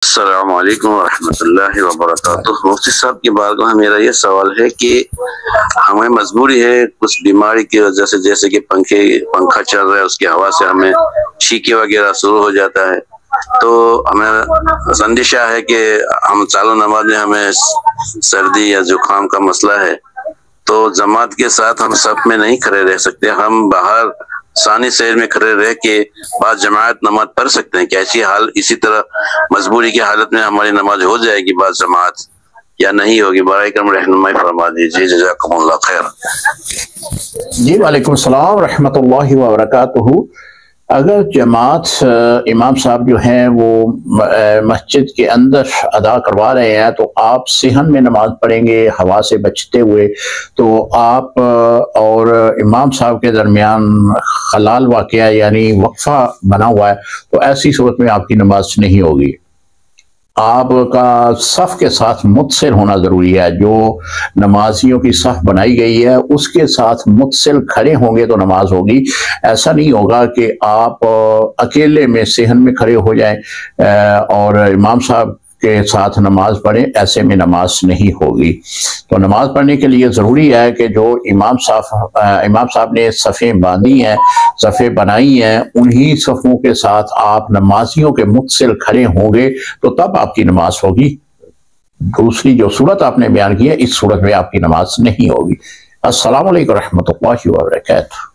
السلام علیکم ورحمۃ اللہ وبرکاتہ۔ مفتی صاحب کی بارگاہ میں میرا یہ سوال ہے کہ ہمیں مجبوری ہے کچھ بیماری کی وجہ سے، جیسے کہ پنکھا چل رہا ہے، اس کی ہوا سے ہمیں چھینکے وغیرہ شروع ہو جاتا ہے، تو ہمیں اندیشہ ہے کہ ہم چالو نماز میں ہمیں سردی یا زکام کا مسئلہ ہے، تو جماعت کے ساتھ ہم صف میں نہیں کھڑے رہ سکتے، ہم باہر ثانی سیر میں کھڑے رہ کے بعض جماعت نماز پڑھ سکتے ہیں کیا؟ اسی طرح مجبوری کی حالت میں ہماری نماز ہو جائے گی بعض جماعت یا نہیں ہوگی؟ برائے کرم رہنمائی فرما دیجیے، جزاکم اللہ خیر۔ جی وعلیکم السلام ورحمۃ اللہ وبرکاتہ۔ اگر جماعت امام صاحب جو ہیں وہ مسجد کے اندر ادا کروا رہے ہیں تو آپ صحن میں نماز پڑھیں گے ہوا سے بچتے ہوئے، تو آپ اور امام صاحب کے درمیان خلال واقعہ یعنی وقفہ بنا ہوا ہے، تو ایسی صورت میں آپ کی نماز نہیں ہوگی۔ آپ کا صف کے ساتھ متصل ہونا ضروری ہے، جو نمازیوں کی صف بنائی گئی ہے اس کے ساتھ متصل کھڑے ہوں گے تو نماز ہوگی۔ ایسا نہیں ہوگا کہ آپ اکیلے میں صحن میں کھڑے ہو جائیں اور امام صاحب کے ساتھ نماز پڑھیں، ایسے میں نماز نہیں ہوگی۔ تو نماز پڑھنے کے لیے ضروری ہے کہ جو امام صاحب نے صفیں باندھی ہیں، صفیں بنائی ہیں، انہی صفوں کے ساتھ آپ نمازیوں کے متصل کھڑے ہوں گے تو تب آپ کی نماز ہوگی۔ دوسری جو صورت آپ نے بیان کی ہے، اس صورت میں آپ کی نماز نہیں ہوگی۔ السلام علیکم ورحمۃ اللہ وبرکاتہ۔